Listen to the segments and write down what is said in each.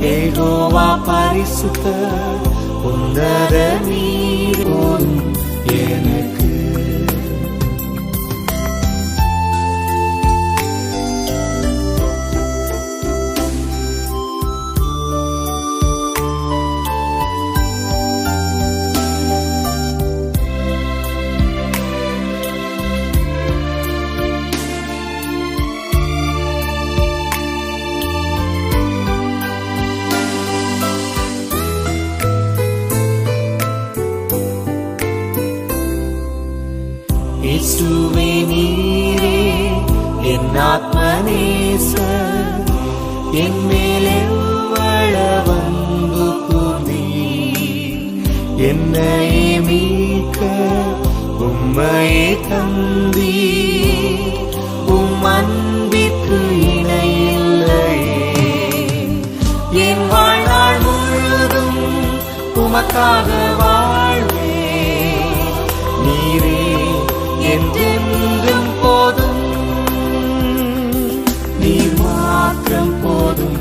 யெகோவா பரிசுத்தர், உன்னத நீர் போதும் எனக்கு. இயேசுவே நீரே என் ஆத்மநேசர், என் மேலே வந்து கூர்ந்தீர். என்னையே மீட்க உம்மையே தந்தீர். உம் அன்பிற்கு இணையில்லையே. என் வாழ்நாள் முழுதும் உமக்காக வாழ்வே. நீரே என்றென்றும் போதும், நீர் மாத்திரம் போதும்,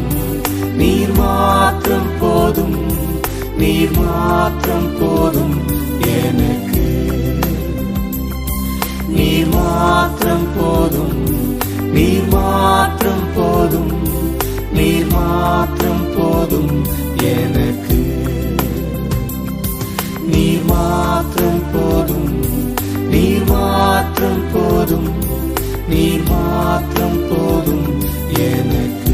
நீர் மாத்திரம் போதும், நீர் மாத்திரம் போதும் எனக்கு. நீர் மாத்திரம் போதும், நீர் மாத்திரம் போதும், நீர் மாத்திரம் போதும் எனக்கு. நீர் மாத்திரம் போதும், நீர் மாத்திரம் போதும், நீர் மாத்திரம் போதும் எனக்கு.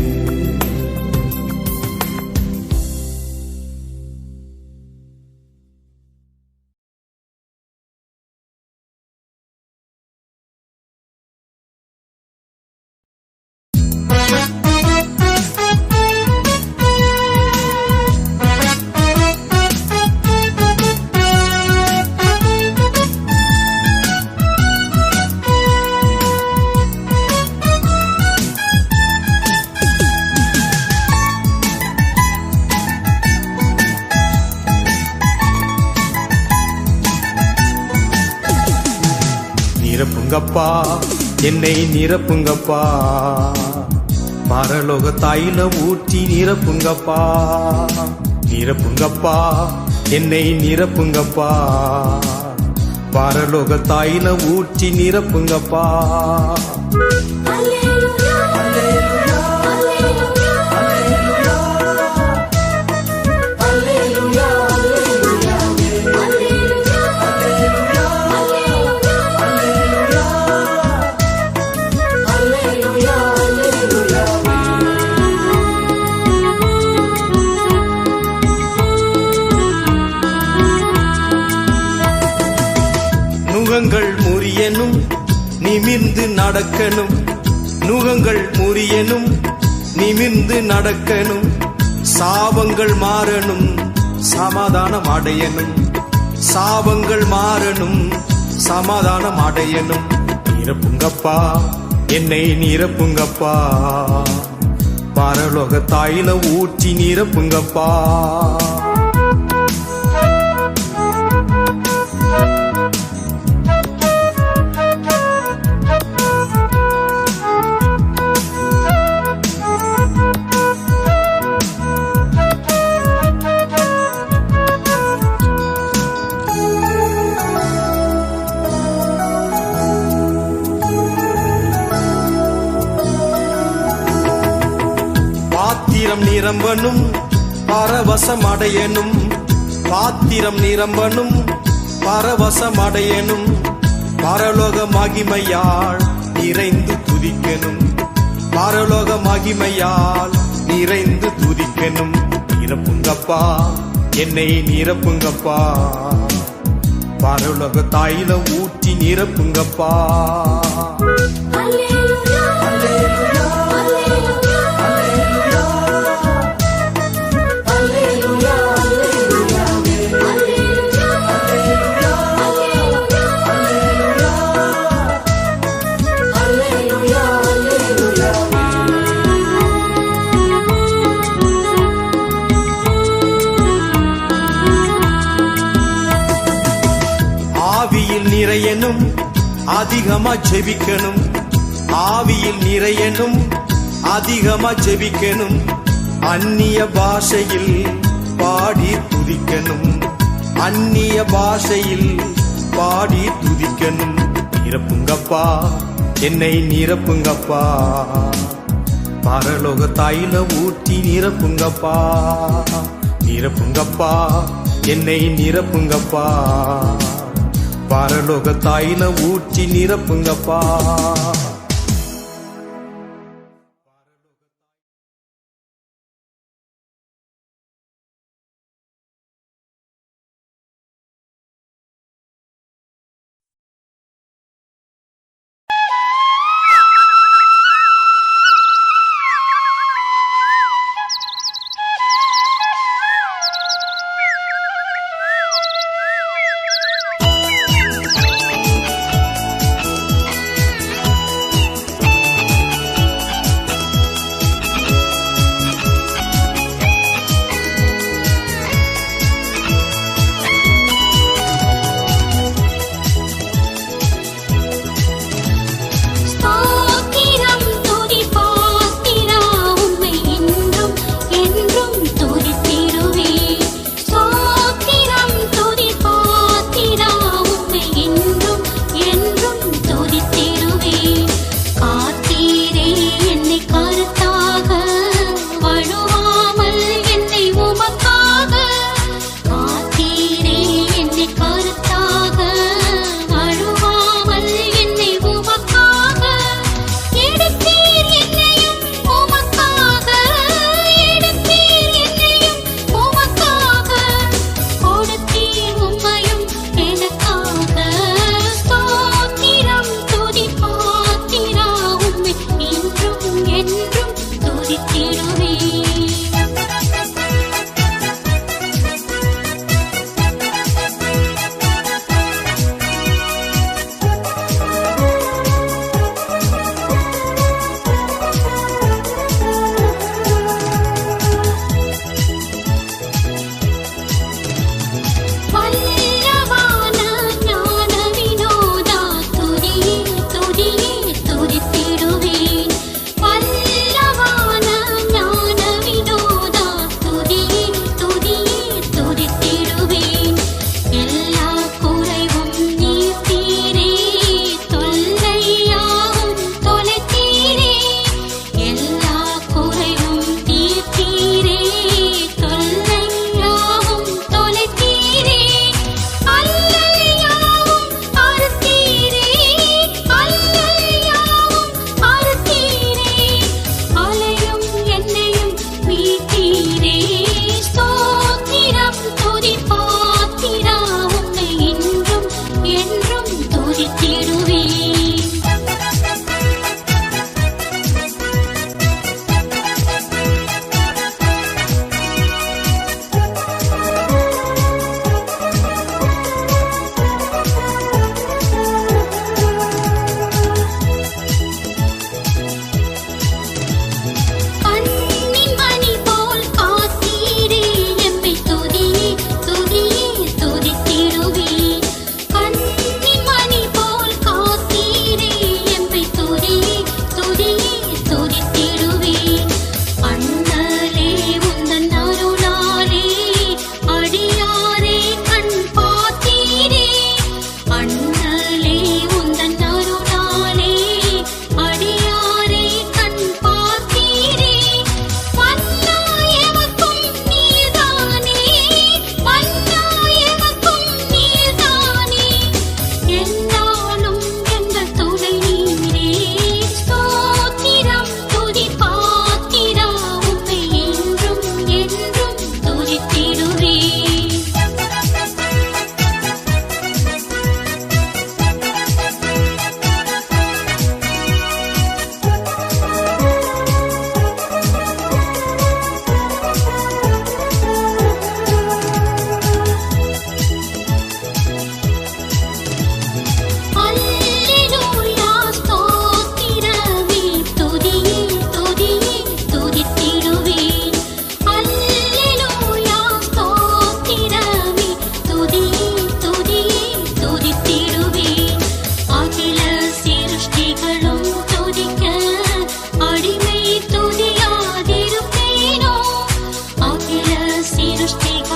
நிரப்புங்கப்பா, என்னை நிரப்புங்கப்பா, பரலோக தைல ஊற்றி நிரப்புங்கப்பா. நிரப்புங்கப்பா, என்னை நிரப்புங்கப்பா, பரலோக தைல ஊற்றி நிரப்புங்கப்பா. நுகங்கள் முறியனும் நிமிர்ந்து நடக்கணும், நுகங்கள் முறியனும் நிமிர்ந்து நடக்கணும். சாபங்கள் மாறணும், சமாதானம் அடையணும். சாபங்கள் மாறணும், சமாதானம் அடையணும். நிரப்புங்கப்பா, என்னை நிரப்புங்கப்பா, பரலோக தைல ஊற்றி நிரப்புங்கப்பா. பாத்திரம் நிரம்பனும் பரவசம் அடையனும். பாத்திரம் நிரம்பனும் பரவசம் அடையனும். பரலோக மகிமையால் நிறைந்து துதிக்கணும். பரலோக மகிமையால் நிறைந்து துதிக்கணும். நிரப்புங்கப்பா, என்னை நிரப்புங்கப்பா, பரலோக தைல ஊற்றி நிரப்புங்கப்பா. ஆவியில் நிறையனும் அதிகமா ஜெபிக்கணும். ஆவியில் நிறையனும் அதிகமா ஜெபிக்கணும். அந்நிய பாஷையில் பாடி துதிக்கணும், அந்நிய பாஷையில் பாடி துதிக்கணும். நிரப்புங்கப்பா, என்னை நிரப்புங்கப்பா, பரலோக தைல ஊற்றி நிரப்புங்கப்பா, நிரப்புங்கப்பா, என்னை நிரப்புங்கப்பா, பரலோக தைல ஊற்றி நிரப்புங்கப்பா.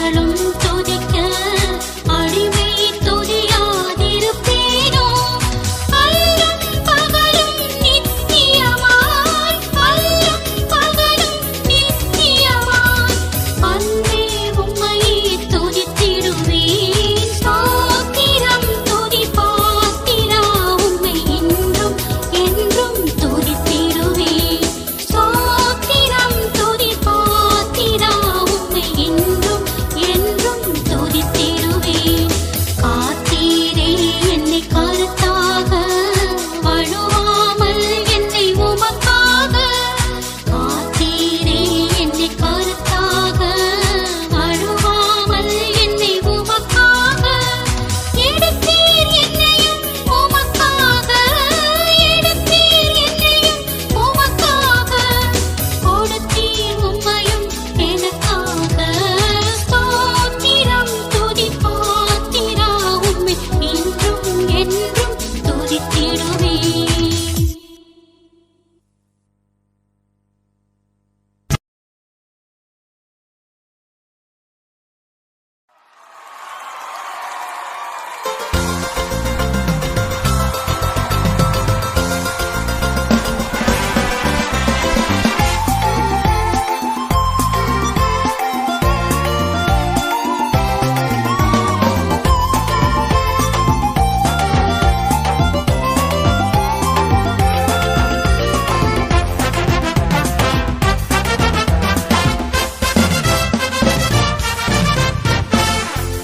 நாளும் துதிக்க அடிமை துதியாதிருப்பேனோ அல்லும் பகலும் நித்தியமாய் அல்லும் பகலும் நித்தியமாய் அன்பே உம்மையே துதித்திடுவேன் ஸ்தோத்திரம் துதி பாத்திரா உம்மை இன்றும் என்றும் துதித்திடுவேன் ஸ்தோத்திரம் துதி பாத்திரா உம்மை இன்றும் என்றும் துதித்திடுவேன் காத்தீரே என்னை கருத்தாக வழுவாமல் என்னை உமக்காக காத்தீரே என்னை கருத்தாக வழுவாமல் என்னை உமக்காக எடுத்தீர் என்னையும் உமக்காக எடுத்தீர் என்னையும் உமக்காக கொடுத்தீர் உம்மையும் எனக்காக ஸ்தோத்திரம் துதி பாத்திரா உம்மை இன்றும் என்றும் துதித்திடுவேன்.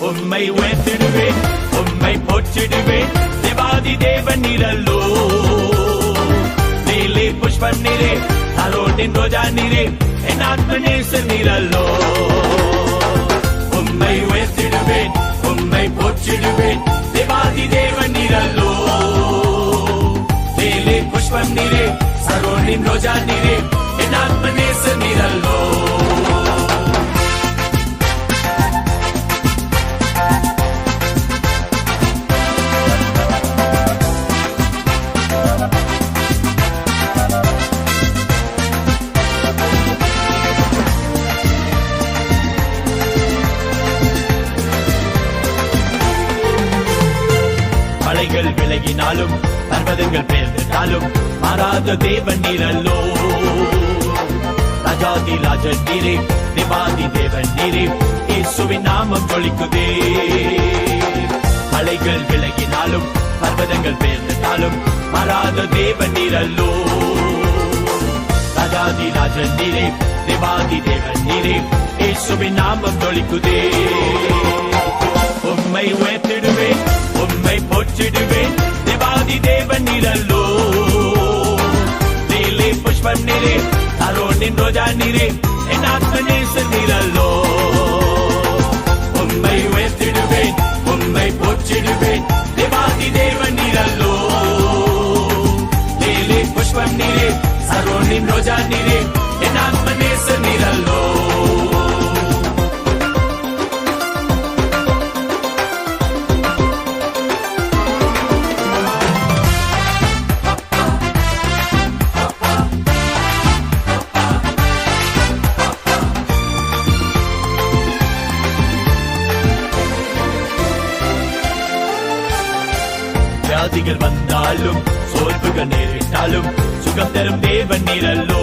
உம்மை உயர்த்திடுவேன் உம்மை போற்றிடுவேன் தேவாதி தேவன் நீரல்லோ நீலே புஷ்பம் நீரே அரோனின் ரோஜா நீரே என் ஆத்மநேசர் நீரல்லோ உம்மை உயர்த்திடுவேன் உம்மை போற்றிடுவேன் தேவாதி தேவன் நீரல்லோ நீலே புஷ்பம் நீரே அரோனின் ரோஜா நீரே என் ஆத்மநேசர் நீரல்லோ மலைகள் விலகினாலும் பர்வதங்கள் பெயர்ந்தாலும் மாறாத தேவன் நீரல்லோ ராஜாதி ராஜன் நீரே தேவாதி தேவன் நீரே இயேசுவின் நாமம் ஜொலிக்குதே மலைகள் விலகினாலும் பர்வதங்கள் பெயர்ந்தாலும் மாறாத தேவன் நீரல்லோ ராஜாதி ராஜன் நீரே தேவாதி தேவன் நீரே இயேசுவின் நாமம் ஜொலிக்குதே உம்மை உயர்த்திடுவேன் உம்மை போற்றிடுவேன் தேவாதி தேவன் நீரல்லோ நீலே புஷ்பம் நீரே அரோனின் ரோஜா நீரே என் ஆத்மநேசர் நீரல்லோ உம்மை உயர்த்திடுவேன் உம்மை போற்றிடுவேன் தேவாதி தேவன் நீரல்லோ நீலே புஷ்பம் நீரே அரோனின் ரோஜா நீரே என் ஆத்மநேசர் நீரல்லோ வியாதிகள் வந்தாலும் சோர்வுகள் நேரிட்டாலும் சுகம் தரும் தேவன் நீரல்லோ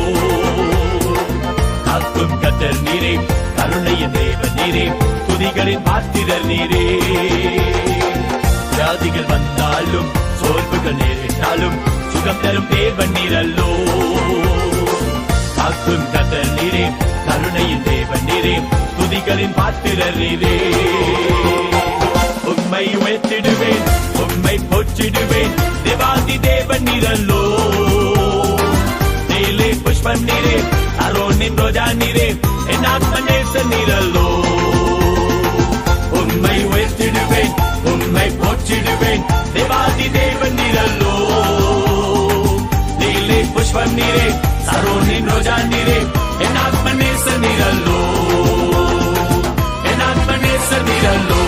காக்கும் கத்தர் நீரே கருணையின் தேவன் நீரே துதிகளின் பாத்திரர் நீரே வியாதிகள் வந்தாலும் சோர்வுகள் நேரிட்டாலும் சுகம் தரும் தேவன் நீரல்லோ காக்கும் கத்தர் நீரே கருணையின் தேவன் நீரே துதிகளின் பாத்திரர் நீரே உம்மை உயர்த்திடுவேன் உம்மை போற்றிடுவேன் தேவாதி தேவன் நீரல்லோ நீலே புஷ்பம் நீரே அரோனின் ரோஜா நீரே என் ஆத்மநேசர் நீரல்லோ உம்மை உயர்த்திடுவேன் உம்மை போற்றிடுவேன் தேவாதி தேவன் நீரல்லோ நீலே புஷ்பம் நீரே அரோனின் ரோஜா நீரே என் ஆத்மநேசர் நீரல்லோ என் ஆத்மநேசர் நீரல்லோ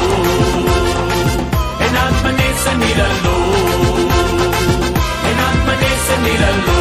என் ஆத்மநேசர் நீரல்லோ என் ஆத்மநேசர் நீரல்லோ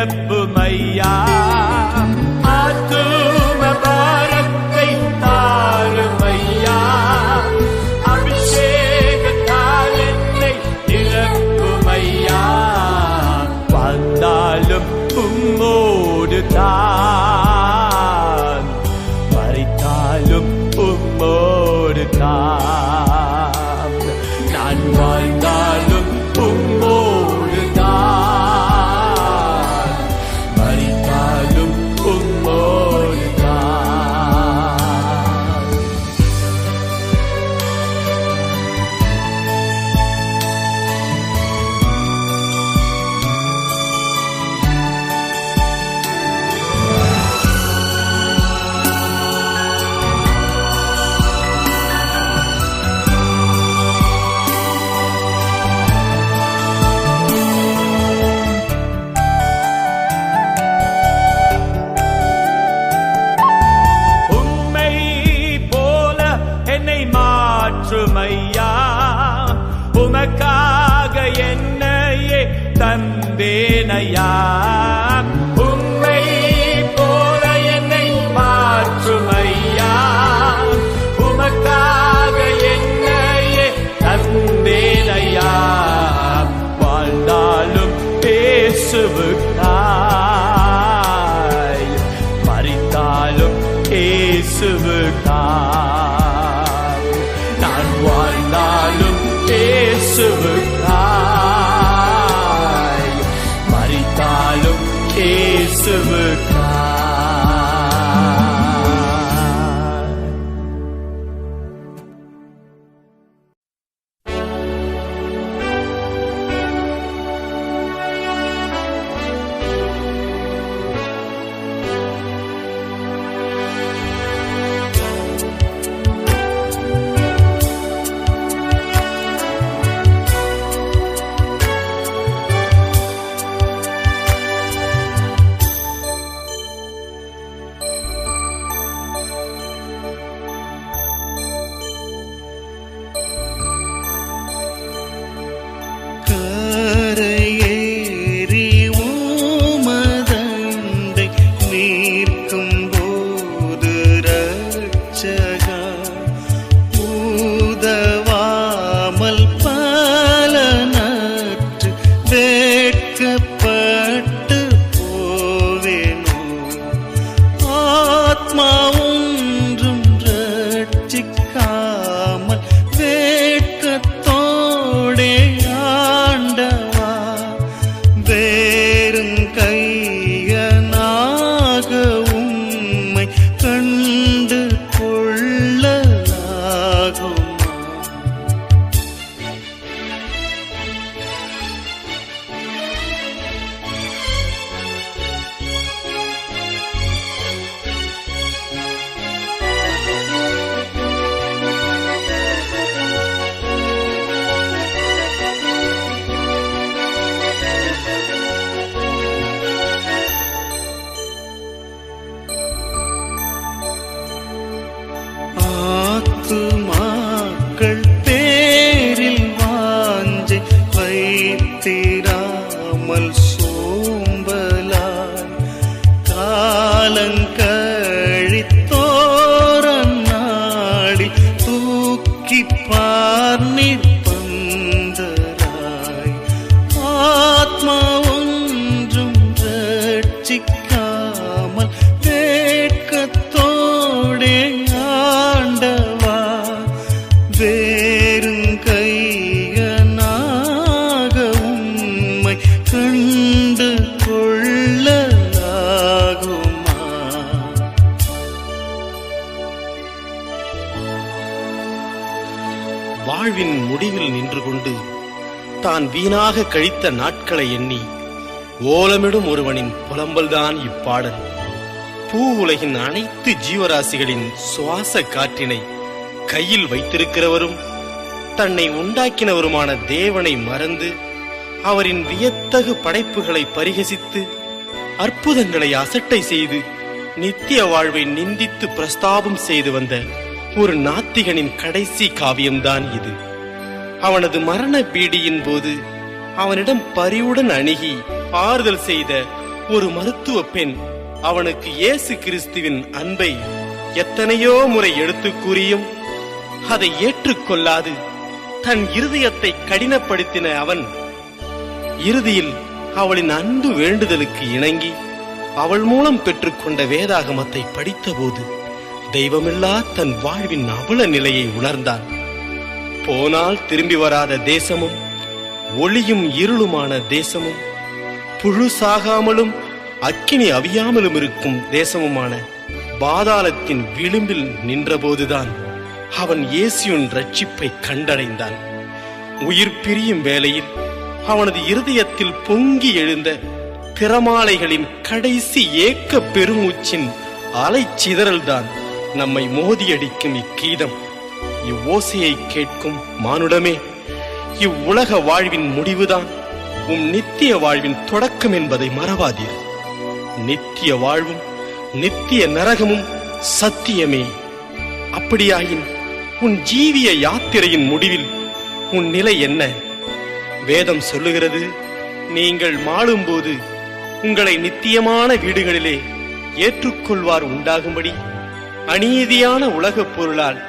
நிரப்புமையா ஆத்தும பாரத்தை தாருமையா அபிஷேகத்தால் என்னை நிரப்புமையா வந்தாலும் உம்மோடு தான் மறைத்தாலும் உம்மோடு தான் நான் வாழ்ந்தாலும் உம்மோடு தான் மறைத்தாலும் உம்மோடு தான் உம்மை போல என்னை மாற்றுமையா உமக்காக என்னையே தந்தேனையா உம்மை போல என்னை மாற்றுமையா உமக்காக என்னையே தந்தேனையா வாழ்ந்தாலும் பேசுவுக்காய் மறித்தாலும் பேசுவுக்காய் நான் வாழ்ந்தாலும் பேசுவுக்காய் மறித்தாலும் பேசுவுக்காய் கரையேறி உமதண்டை நிற்கும் போது ரட்சகா உதவாமல் பலனற்று வெட்கப்பட்டு போவேனோ ஆத்மா ஒன்றும் ரட்சிக்காமல் வேட்கத்தோடே ஆண்டவா வேறும் கையனாக உம்மை கண்டு கொள்ளலாகுமா ஆத்துமாக்கள் பேரில் வாஞ்சை வைத்திராமல் சோம்பலாய் காலங்கழித்தோரன் நாடி தூக்கி பார் நிற்பந்தராய் ஆத்மா ஒன்றும் ரட்சிக்காமல் வேட்கத்தோடே ஆண்டவா வேறும் கையனாக உம்மை கண்டு கொள்ளலாகுமா வாழ்வின் முடிவில் நின்று கொண்டு தான் வீணாக கழித்த நாட்களை எண்ணி ஓலமிடும் ஒருவனின் புலம்பல்தான் இப்பாடல். பூ உலகின் அனைத்து ஜீவராசிகளின் சுவாச காற்றினை கையில் வைத்திருக்கிறவரும் தன்னை உண்டாக்கினவருமான தேவனை மறந்து அவரின் வியத்தகு படைப்புகளை பரிகசித்து அற்புதங்களை அசட்டை செய்து நித்திய வாழ்வை நிந்தித்து பிரஸ்தாபம் செய்து வந்த ஒரு நாத்திகனின் கடைசி காவியம்தான் இது. அவனது மரண பீடியின் போது அவனிடம் பரிவுடன் அணுகி ஆறுதல் செய்த ஒரு மருத்துவ பெண் அவனுக்கு இயேசு கிறிஸ்துவின் அன்பை எத்தனையோ முறை எடுத்துக் கூறியும் அதை ஏற்றுக்கொள்ளாது தன் இருதயத்தை கடினப்படுத்தின அவன் இறுதியில் அவளின் அன்பு வேண்டுதலுக்கு இணங்கி அவள் மூலம் பெற்றுக்கொண்ட வேதாகமத்தை படித்தபோது தெய்வமில்லா தன் வாழ்வின் அவல நிலையை உணர்ந்தான். போனால் திரும்பி வராத தேசமும் ஒளியும் இருளுமான தேசமும் புழு சாகாமலும் அக்கினி அவியாமலும் இருக்கும் தேசமுமான பாதாளத்தின் விளிம்பில் நின்றபோதுதான் அவன் இயேசுவின் ரட்சிப்பை கண்டடைந்தான். உயிர் பிரியும் வேளையில் அவனது இருதயத்தில் பொங்கி எழுந்த திறமாலைகளின் கடைசி ஏக்க பெருமூச்சின் அலைச்சிதறல்தான் நம்மை மோதியடிக்கும் இக்கீதம். இவ்வோசையை கேட்கும் மானுடமே, இவ்வுலக வாழ்வின் முடிவுதான் உம் நித்திய வாழ்வின் தொடக்கம் என்பதை மறவாதீர். நித்திய வாழ்வும் நித்திய நரகமும் சத்தியமே. அப்படியாயின் உன் ஜீவிய யாத்திரையின் முடிவில் உன் நிலை என்ன? வேதம் சொல்லுகிறது, நீங்கள் மாளும்போது உங்களை நித்தியமான வீடுகளிலே ஏற்றுக்கொள்வார் உண்டாகும்படி அநீதியான உலகப் பொருளால்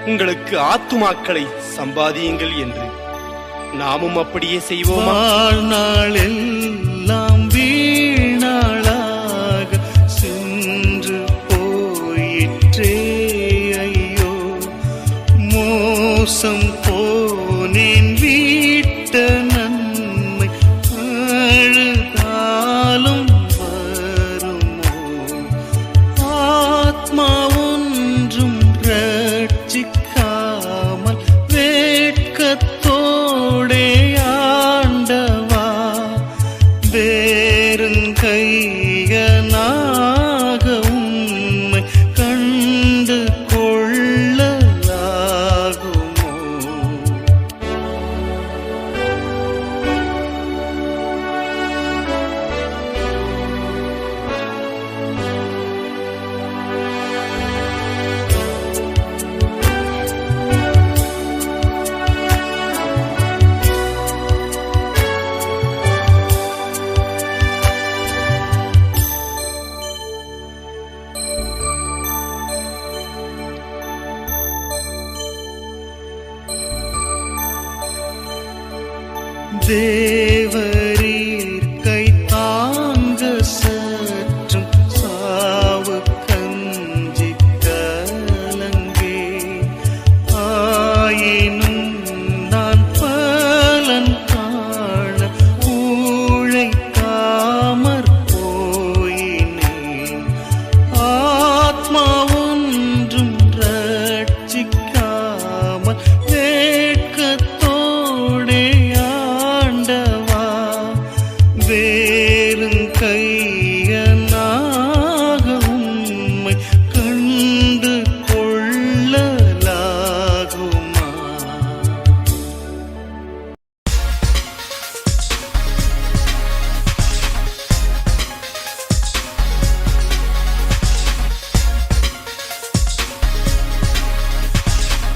உங்களுக்கு ஆத்துமாக்களை சம்பாதியுங்கள் என்று. நாமும் அப்படியே செய்வோமா? வாழ்நாளெல்லாம் வீணாளாக சென்று போயிற்றே ஐயோ, மோசம் போனேன் வீட்ட நன்மை அழுதாலும் வருமோ, ஆத்மா ஒன்றும் ரட்சிக்காமல் வேட்கத்தோடே ஆண்டவா வேறுங்கையனாக உம்மை கண்டு கொள்ளலாகுமோ. தேவரீர் கை தாங்க சற்றும் சாவு கஞ்சி கலங்கே, ஆயினும் நான் பலன் காண உழைக்காமற் போயினேன், ஆத்மா ஒன்றும் ரட்சிக்காமல் வேட்கத்தோடே